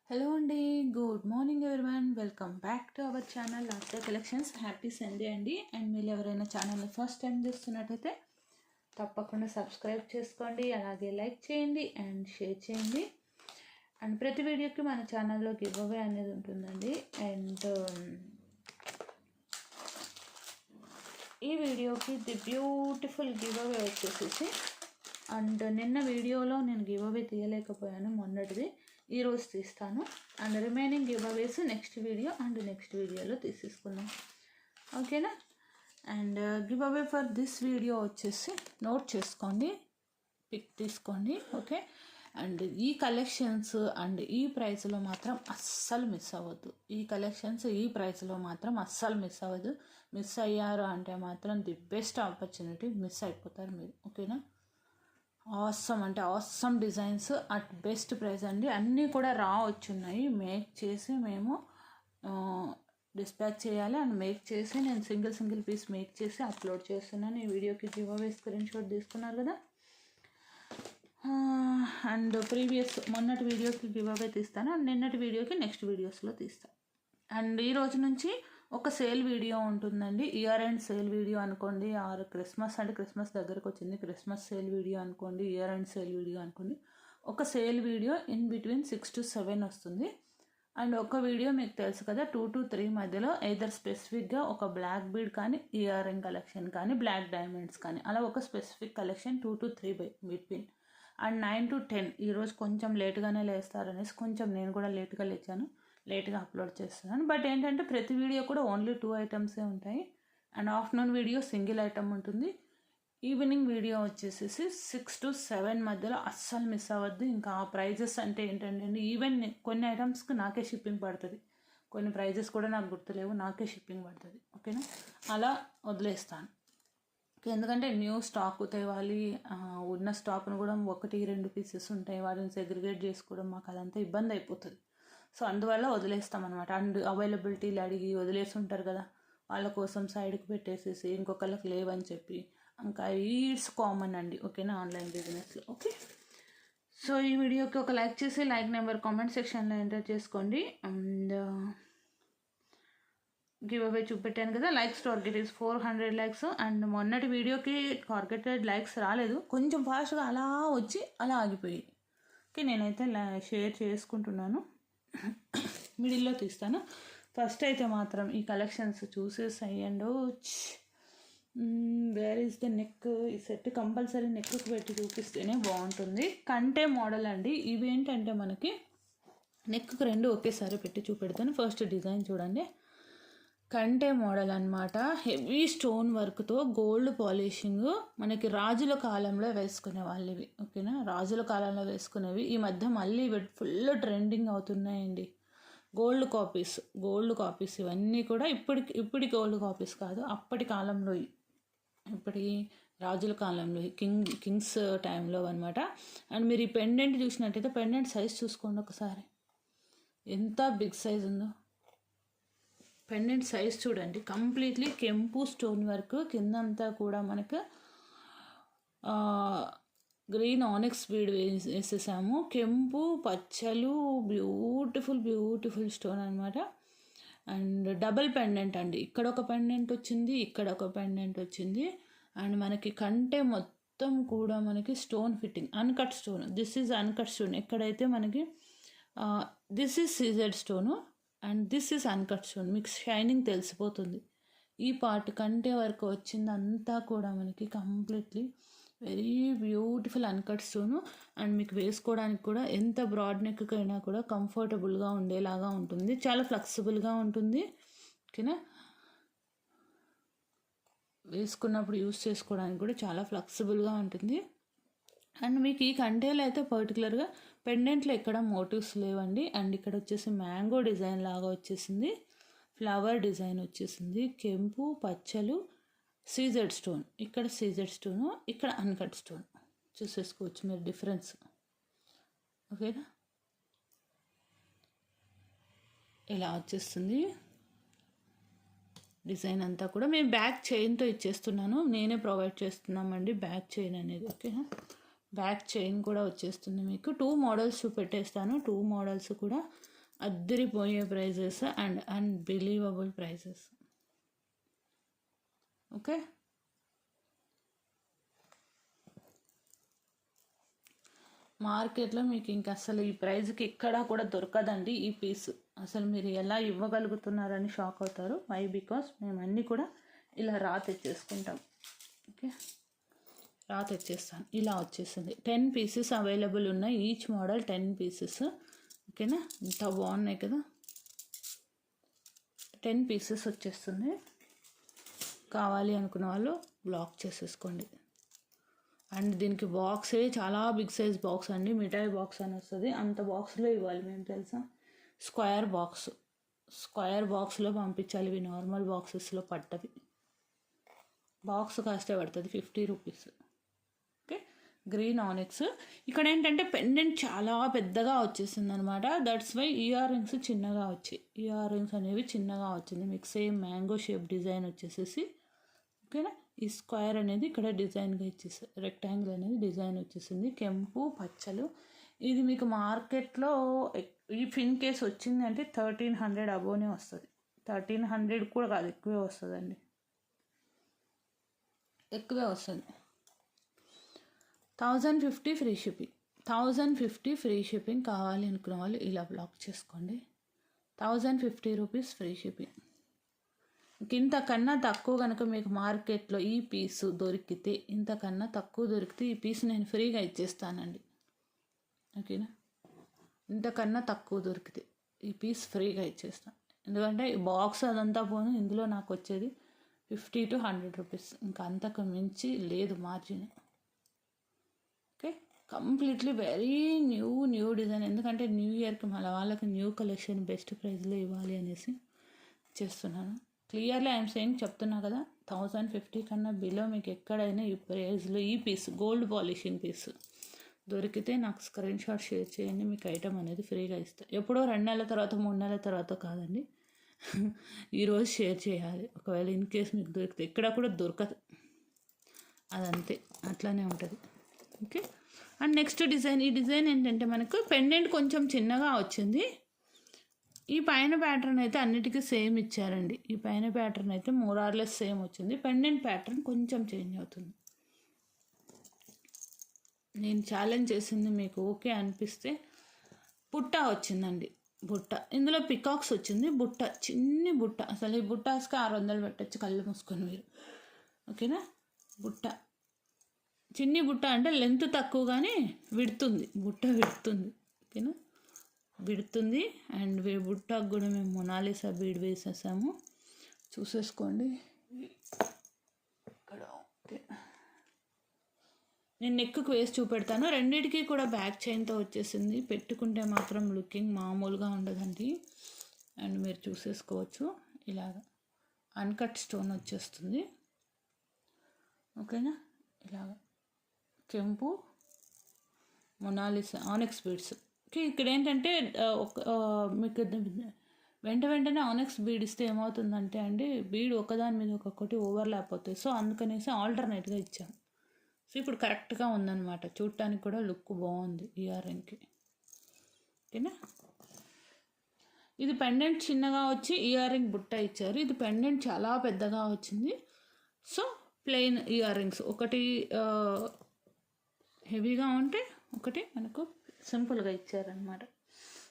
Hello అండి, good morning everyone. Welcome back to our channel luster collections. Happy Sunday అండి. And మీరు ఎవరైనా ఛానల్ని ఫస్ట్ టైం చూస్తున్నట్టయితే తప్పకుండా సబ్స్క్రైబ్ చేసుకోండి, అలాగే లైక్ చేయండి అండ్ షేర్ చేయండి. అండ్ ప్రతి వీడియోకి మన ఛానల్లో గివ్ అవే అనేది ఉంటుందండి. అండ్ ఈ వీడియోకి ది బ్యూటిఫుల్ గివ్ అవే వచ్చేసేసి, అండ్ నిన్న వీడియోలో నేను గివ్ అవే తీయలేకపోయాను, మొన్నటిది ఈరోజు తీస్తాను. అండ్ రిమైనింగ్ గివ్ అవేస్ నెక్స్ట్ వీడియోలో తీసేసుకుందాం, ఓకేనా. And give away for this video వచ్చేసి నోట్ చేసుకోండి, పిక్ తీసుకోండి, ఓకే. అండ్ ఈ కలెక్షన్స్ అండ్ ఈ ప్రైస్లో మాత్రం అస్సలు మిస్ అవ్వద్దు. ఈ కలెక్షన్స్ ఈ ప్రైస్లో మాత్రం అస్సలు మిస్ అవ్వద్దు. మిస్ అయ్యారు అంటే మాత్రం ది బెస్ట్ ఆపర్చునిటీ, మిస్ అయిపోతారు మీరు, ఓకేనా. ఆసమ్ అంటే awesome designs at best price అండి. అన్నీ కూడా రా వచ్చున్నాయి, మేక్ చేసి మేము డిస్పాచ్ చేయాలి. అండ్ మేక్ చేసి నేను సింగిల్ పీస్ మేక్ చేసి అప్లోడ్ చేస్తున్నాను. ఈ వీడియోకి గివ్ అవే స్క్రీన్ షాట్ తీసుకున్నారు కదా. అండ్ మొన్నటి వీడియోకి గివ్ అవే తీస్తాను, అండ్ నిన్నటి వీడియోకి నెక్స్ట్ వీడియోస్లో తీస్తాను. అండ్ ఈ రోజు నుంచి ఒక సేల్ వీడియో ఉంటుందండి. ఇయర్ ఎండ్ సేల్ వీడియో అనుకోండి, ఆర్ క్రిస్మస్ దగ్గరకు వచ్చింది, క్రిస్మస్ సేల్ వీడియో అనుకోండి, ఇయర్ ఎండ్ సేల్ వీడియో అనుకోండి. ఒక sale video in between 6 to 7 వస్తుంది. అండ్ ఒక వీడియో మీకు తెలుసు కదా, 2 to 3 మధ్యలో ఎయిదర్ స్పెసిఫిక్గా ఒక బ్లాక్ బీడ్ కానీ, ఇయర్ రింగ్ కలెక్షన్ కానీ, బ్లాక్ డైమండ్స్ కానీ, అలా ఒక specific collection 2 to 3 between. And 9 to 10 ఈరోజు కొంచెం లేట్గానే లేస్తారనేసి కొంచెం నేను కూడా లేట్గా అప్లోడ్ చేస్తున్నాను. బట్ ఏంటంటే ప్రతి వీడియో కూడా ఓన్లీ 2 ఐటమ్సే ఉంటాయి. And afternoon video single item ఉంటుంది. ఈవినింగ్ వీడియో వచ్చేసేసి 6 to 7 మధ్యలో అస్సలు మిస్ అవ్వద్దు. ఇంకా ఆ ప్రైజెస్ అంటే ఏంటంటే ఈవెన్ కొన్ని ఐటమ్స్కి నాకే షిప్పింగ్ పడుతుంది, కొన్ని ప్రైజెస్ కూడా నాకు గుర్తులేవు, నాకే షిప్పింగ్ పడుతుంది, ఓకేనా. అలా వదిలేస్తాను, ఎందుకంటే న్యూ స్టాక్ తేవాలి, ఉన్న స్టాక్ను కూడా 1-2 పీసెస్ ఉంటాయి, వాటిని సెగ్రిగేట్ చేసుకోవడం మాకు అదంతా ఇబ్బంది అయిపోతుంది. సో అందువల్ల వదిలేస్తాం అనమాట. అండ్ అవైలబిలిటీలు అడిగి వదిలేసి ఉంటారు కదా, వాళ్ళ కోసం సైడ్కి పెట్టేసేసి ఇంకొకళ్ళకి లేవని చెప్పి, ఇంకా ఇట్స్ కామన్ అండి, ఓకేనా, ఆన్లైన్ బిజినెస్లో, ఓకే. సో ఈ వీడియోకి ఒక లైక్ చేసి లైక్ నెంబర్ కామెంట్ సెక్షన్లో ఎంటర్ చేసుకోండి. అండ్ గివ్ అవే చూపెట్టాను కదా, likes target is 400 likes. And మొన్నటి వీడియోకి టార్గెటెడ్ లైక్స్ రాలేదు, కొంచెం ఫాస్ట్గా అలా వచ్చి అలా ఆగిపోయి, ఓకే. నేనైతే షేర్ చేసుకుంటున్నాను, మిడిల్లో తీస్తాను. ఫస్ట్ అయితే మాత్రం ఈ కలెక్షన్స్ చూసేసాయి. And where is the neck, ఈ సెట్ కంపల్సరీ నెక్కి పెట్టి చూపిస్తేనే బాగుంటుంది. కంటే మోడల్ అండి, ఇవేంటంటే మనకి నెక్కి 2 ఒకేసారి పెట్టి చూపెడతాను. ఫస్ట్ డిజైన్ చూడండి, కంటే మోడల్ అనమాట. హెవీ స్టోన్ వర్క్తో గోల్డ్ పాలిషింగ్, మనకి రాజుల కాలంలో వేసుకునే వాళ్ళు ఇవి, ఓకేనా. రాజుల కాలంలో వేసుకునేవి ఈ మధ్య మళ్ళీ ఫుల్ ట్రెండింగ్ అవుతున్నాయండి. గోల్డ్ కాపీస్ ఇవన్నీ కూడా ఇప్పటి గోల్డ్ కాపీస్ కాదు, అప్పటి కాలంలో, ఇప్పటి రాజుల కాలంలో కింగ్స్ టైంలో అనమాట. అండ్ మీరు ఈ పెండెంట్ చూసినట్టయితే పెండెంట్ సైజ్ చూసుకోండి ఒకసారి, ఎంత బిగ్ సైజ్ ఉందో. పెండెంట్ సైజ్ చూడండి, కంప్లీట్లీ కెంపు స్టోన్ వర్క్, కిందంతా కూడా మనకు గ్రీన్ ఆనిక్స్ బీడ్ వేసేసాము, కెంపు పచ్చలు, బ్యూటిఫుల్ స్టోన్ అనమాట. అండ్ డబుల్ పెండెంట్ అండి, ఇక్కడ ఒక పెండెంట్ వచ్చింది, ఇక్కడ ఒక పెండెంట్ వచ్చింది. అండ్ మనకి కంటే మొత్తం కూడా మనకి stone fitting, uncut stone, this is uncut stone. ఎక్కడైతే మనకి this is CZ stone and this is uncut stone, మీకు షైనింగ్ తెలిసిపోతుంది. ఈ పార్ట్ కంటే వరకు వచ్చింది అంతా కూడా మనకి completely very beautiful uncut stone. And మీకు వేసుకోవడానికి కూడా ఎంత బ్రాడ్ నెక్కైనా కూడా కంఫర్టబుల్గా ఉండేలాగా ఉంటుంది, చాలా ఫ్లెక్సిబుల్గా ఉంటుంది, ఓకేనా. వేసుకున్నప్పుడు యూస్ చేసుకోవడానికి కూడా చాలా ఫ్లెక్సిబుల్గా ఉంటుంది. అండ్ మీకు ఈ కంటేలో అయితే పర్టికులర్గా పెండెంట్లో ఎక్కడ మోటివ్స్ లేవండి. అండ్ ఇక్కడ వచ్చేసి మ్యాంగో డిజైన్ లాగా వచ్చేసింది, ఫ్లవర్ డిజైన్ వచ్చేసింది, కెంపు పచ్చలు, సీజెడ్ స్టోన్, ఇక్కడ సీజెడ్ స్టోను, ఇక్కడ అన్కట్ స్టోన్, చూసేసుకోవచ్చు మీరు డిఫరెన్స్, ఓకేనా. ఇలా వచ్చేస్తుంది డిజైన్ అంతా కూడా. మేము బ్యాక్ చైన్తో ఇచ్చేస్తున్నాను, నేనే ప్రొవైడ్ చేస్తున్నామండి బ్యాక్ చైన్ అనేది, ఓకేనా. బ్యాక్ చైన్ కూడా వచ్చేస్తుంది మీకు. 2 మోడల్స్ చూపెట్టేస్తాను, 2 మోడల్స్ కూడా అద్దరిపోయే prices and unbelievable prices. Okay, మార్కెట్లో మీకు ఇంకా అసలు ఈ ప్రైస్కి ఎక్కడా కూడా దొరకదండి ఈ పీస్. అసలు మీరు ఎలా ఇవ్వగలుగుతున్నారని షాక్ అవుతారు. వై? బికాస్ మేము అన్నీ కూడా ఇలా తెచ్చేసుకుంటాం. ఓకే, తెచ్చేస్తాను. ఇలా వచ్చేసింది. 10 పీసెస్ అవైలబుల్ ఉన్నాయి. Each model 10 pieces. ఓకేనా, ఇంత బాగున్నాయి కదా. 10 పీసెస్ వచ్చేస్తుంది. కావాలి అనుకున్న వాళ్ళు బ్లాక్ చేసేసుకోండి. అండ్ దీనికి బాక్సే చాలా బిగ్ సైజ్ బాక్స్ అండి. మిఠాయి బాక్స్ అని వస్తుంది, అంత బాక్స్లో ఇవ్వాలి మేము, తెలుసా. స్క్వేర్ బాక్స్లో పంపించాలి. ఇవి నార్మల్ బాక్సెస్లో పట్టవి. బాక్స్ కాస్టే పడుతుంది 50 రూపీస్. Okay, green onyx. ఇక్కడ ఏంటంటే పెండెంట్ చాలా పెద్దగా వచ్చేసింది అనమాట. దట్స్ వై ఇయర్ రింగ్స్ చిన్నగా వచ్చాయి. ఇయర్ రింగ్స్ అనేవి చిన్నగా వచ్చింది. మీకు సేమ్ మ్యాంగో షేప్ డిజైన్ వచ్చేసేసి, ఓకేనా. ఈ స్క్వేర్ అనేది ఇక్కడ డిజైన్గా ఇచ్చేసి, రెక్టాంగిల్ అనేది డిజైన్ వచ్చేసింది. కెంపు పచ్చలు. ఇది మీకు మార్కెట్లో ఇఫ్ ఇన్ కేస్ వచ్చిందంటే 1300 అబోనే వస్తుంది. 1300 కూడా కాదు, ఎక్కువే వస్తుందండి, ఎక్కువే వస్తుంది. 1050 ఫ్రీ షిప్పింగ్. 1050 free shipping. కావాలి అనుకున్న వాళ్ళు ఇలా బ్లాక్ చేసుకోండి. 1050 రూపీస్ ఫ్రీ షిప్పింగ్. ఇంతకన్నా తక్కువ కనుక మీకు మార్కెట్లో ఈ పీసు దొరికితే, ఇంతకన్నా తక్కువ దొరికితే ఈ పీస్ నేను ఫ్రీగా ఇచ్చేస్తానండి. ఓకేనా, ఇంతకన్నా తక్కువ దొరికితే ఈ పీస్ ఫ్రీగా ఇచ్చేస్తాను. ఎందుకంటే ఈ బాక్స్ అదంతా పోను, ఇందులో నాకు వచ్చేది 50 to 100 రూపీస్. ఇంకా అంతకు మించి లేదు margin. Okay, completely very new design. ఎందుకంటే న్యూ ఇయర్కి మళ్ళీ వాళ్ళకి న్యూ కలెక్షన్ బెస్ట్ ప్రైస్లో ఇవ్వాలి అనేసి చేస్తున్నాను. క్లియర్లీ ఐఎమ్ సెయింగ్, చెప్తున్నా కదా. 1050 కన్నా బిలో మీకు ఎక్కడైనా ఈ ప్రైస్లో ఈ పీస్ గోల్డ్ పాలిషింగ్ పీస్ దొరికితే నాకు స్క్రీన్ షాట్ షేర్ చేయండి. మీకు ఐటమ్ అనేది ఫ్రీగా ఇస్తాను. ఎప్పుడో 2 నెలల తర్వాత 3 నెలల తర్వాత కాదండి, ఈరోజు షేర్ చేయాలి. ఒకవేళ ఇన్ కేస్ మీకు దొరికితే, ఎక్కడ కూడా దొరకదు, అదంతే, అట్లానే ఉంటుంది. Okay, and next design. ఈ డిజైన్ ఏంటంటే మనకు పెండెంట్ కొంచెం చిన్నగా వచ్చింది. ఈ పైన ప్యాటర్న్ అయితే అన్నిటికీ సేమ్ ఇచ్చారండి. ఈ పైన ప్యాటర్న్ అయితే మోరార్లెస్ సేమ్ వచ్చింది. పెండెంట్ ప్యాటర్న్ కొంచెం చేంజ్ అవుతుంది. నేను ఛాలెంజ్ చేసింది మీకు ఓకే అనిపిస్తే, బుట్ట వచ్చిందండి. బుట్ట, ఇందులో పికాక్స్ వచ్చింది. బుట్ట, చిన్ని బుట్ట. అసలు ఈ బుట్టాస్కి 600 పెట్టచ్చు కళ్ళు మూసుకొని మీరు. ఓకేనా, బుట్ట, చిన్ని బుట్ట అంటే లెంత్ తక్కువ కానీ విడుతుంది, బుట్ట విడుతుంది. ఓకేనా, విడుతుంది. అండ్ బుట్టకు కూడా మేము మొనాలిసా బీడ్ వేసేసాము, చూసేసుకోండి ఇక్కడ. ఓకే, నేను నెక్కు వేసి చూపెడతాను. రెండింటికి కూడా బ్యాక్ చైన్తో వచ్చేసింది. పెట్టుకుంటే మాత్రం లుకింగ్ మామూలుగా ఉండదండి. అండ్ మీరు చూసేసుకోవచ్చు, ఇలాగ అన్కట్ స్టోన్ వచ్చేస్తుంది. ఓకేనా, ఇలాగ కెంపు మొనాలిసా ఆనెక్స్ బీడ్స్. ఇక్కడ ఏంటంటే మీకు వెంటనే ఆనెక్స్ బీడ్ ఇస్తే ఏమవుతుందంటే అండి, బీడ్ ఒకదాని మీద ఒక్కొక్కటి ఓవర్లాప్ అవుతాయి. సో అందుకనేసి ఆల్టర్నేట్గా ఇచ్చాము. సో ఇప్పుడు కరెక్ట్గా ఉందన్నమాట. చూడటానికి కూడా లుక్ బాగుంది ఇయర్ రింగ్కి. ఓకేనా, ఇది పెండెంట్ చిన్నగా వచ్చి ఇయర్ రింగ్ బుట్ట ఇచ్చారు. ఇది పెండెంట్ చాలా పెద్దగా వచ్చింది. సో ప్లెయిన్ ఇయర్ రింగ్స్, ఒకటి హెవీగా ఉంటే ఒకటి మనకు సింపుల్గా ఇచ్చారనమాట.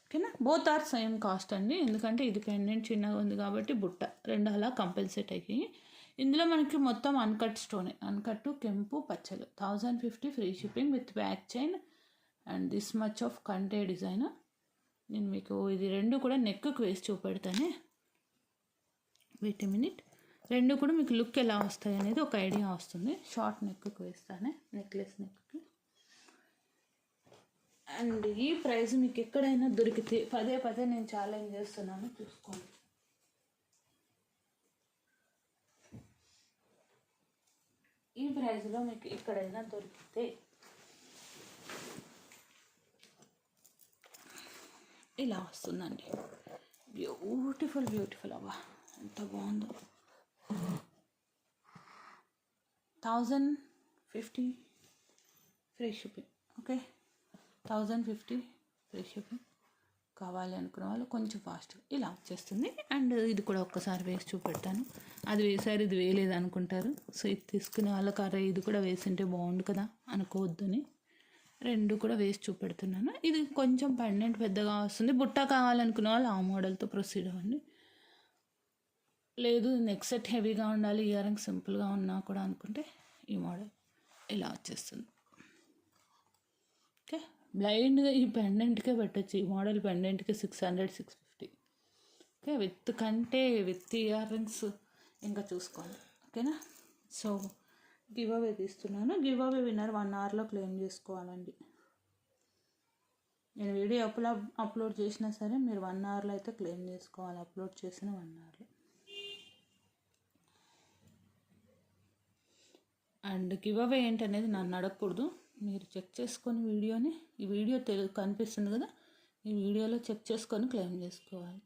ఓకేనా, బోత్ ఆర్ సేమ్ కాస్ట్ అండి. ఎందుకంటే ఇది పెండెంట్ చిన్నగా ఉంది కాబట్టి బుట్ట రెండు అలా కంపల్సేట్ అయ్యి. ఇందులో మనకి మొత్తం అన్కట్ స్టోనే, అన్కట్ కెంపు పచ్చలు. 1050 free shipping with back chain and this much of కంటే డిజైన్. నేను మీకు ఇది రెండు కూడా నెక్కు వేసి చూపెడతానే, వెయిట్ ఎ మినిట్. రెండు కూడా మీకు లుక్ ఎలా వస్తాయి అనేది ఒక ఐడియా వస్తుంది. షార్ట్ నెక్కు వేస్తానే, నెక్లెస్ నెక్కి. అండ్ ఈ ప్రైస్ మీకు ఎక్కడైనా దొరికితే పదే నేను ఛాలెంజ్ చేస్తున్నాను, చూసుకోండి. ఈ ప్రైస్లో మీకు ఎక్కడైనా దొరికితే ఇలా వస్తుందండి. బ్యూటిఫుల్ అవ్వ, ఎంత బాగుందో. 1050 free shipping. Okay, 1050 free shipping. కావాలి అనుకున్న వాళ్ళు కొంచెం ఫాస్ట్గా ఇలా వచ్చేస్తుంది. అండ్ ఇది కూడా ఒక్కసారి వేసి చూపెడతాను. అది వేసారు ఇది వేయలేదు అనుకుంటారు. సో ఇది తీసుకునే వాళ్ళకి అరే ఇది కూడా వేసింటే బాగుండు కదా అనుకోవద్దని రెండు కూడా వేసి చూపెడుతున్నాను. ఇది కొంచెం పెండెంట్ పెద్దగా వస్తుంది. బుట్ట కావాలనుకున్న వాళ్ళు ఆ మోడల్తో ప్రొసీడ్ అవ్వండి. లేదు నెక్ సెట్ హెవీగా ఉండాలి, ఇయర్ రింగ్ సింపుల్గా ఉన్నా కూడా అనుకుంటే ఈ మోడల్ ఇలా వచ్చేస్తుంది. ఓకే, బ్లైండ్గా ఈ పెండెంట్కే పెట్టచ్చు. ఈ మోడల్ పెండెంట్కి 600 650. ఓకే, విత్ ఇయర్ రింగ్స్ ఇంకా చూసుకోండి. ఓకేనా. సో గివ్ అవే తీస్తున్నాను. గివ్ అవే విన్నర్ 1 అవర్లో క్లెయిమ్ చేసుకోవాలండి. నేను వీడియో అప్లోడ్ చేసినా సరే మీరు 1 అవర్లో అయితే క్లెయిమ్ చేసుకోవాలి. అప్లోడ్ చేసిన 1 అవర్లో. అండ్ గివ్ అవే ఏంటనేది నన్ను అడగకూడదు, మీరు చెక్ చేసుకొని వీడియోని, ఈ వీడియో కనిపిస్తుంది కదా, ఈ వీడియోలో చెక్ చేసుకొని క్లెయిమ్ చేసుకోవాలి.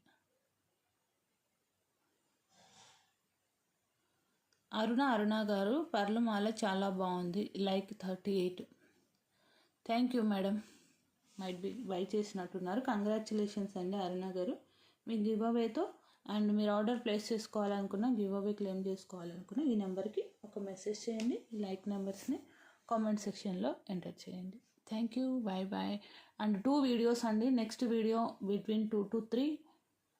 అరుణ గారు పర్లమాల చాలా బాగుంది, like 38. Thank you madam. Might be buy చేసినట్టున్నారు. కంగ్రాచులేషన్స్ అండి అరుణ గారు. మీ గివ్ అవేతో అండ్ మీరు ఆర్డర్ ప్లేస్ చేసుకోవాలనుకున్న, గివ్ అవే క్లెయిమ్ చేసుకోవాలనుకున్న ఈ నెంబర్కి ఒక మెసేజ్ చేయండి. ఈ లైక్ నెంబర్స్ని కామెంట్ సెక్షన్లో ఎంటర్ చేయండి. Thank you, bye bye. And 2 videos అండి. Next video between 2 to 3,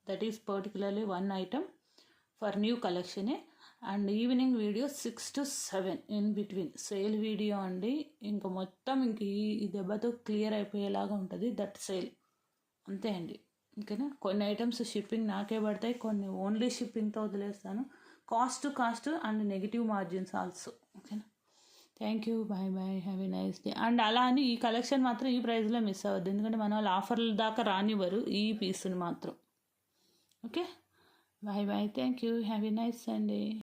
that is particularly 1 item for new కలెక్షనే. And evening video 6 to 7 in between sale video అండి. ఇంకా మొత్తం ఇంక ఈ దెబ్బతో క్లియర్ అయిపోయేలాగా ఉంటుంది దట్ సేల్. అంతే అండి. ఓకేనా. కొన్ని ఐటమ్స్ షిప్పింగ్ నాకే పడతాయి, కొన్ని ఓన్లీ షిప్పింగ్తో వదిలేస్తాను. Cost and negative margins also. ఓకేనా. Thank you, bye bye, have a nice day. And అలా అని ఈ కలెక్షన్ మాత్రం ఈ ప్రైస్లో మిస్ అవ్వద్దు, ఎందుకంటే మన వాళ్ళు ఆఫర్ల దాకా రానివ్వరు ఈ పీస్ని మాత్రం. Okay, bye bye, thank you, have a nice Sunday.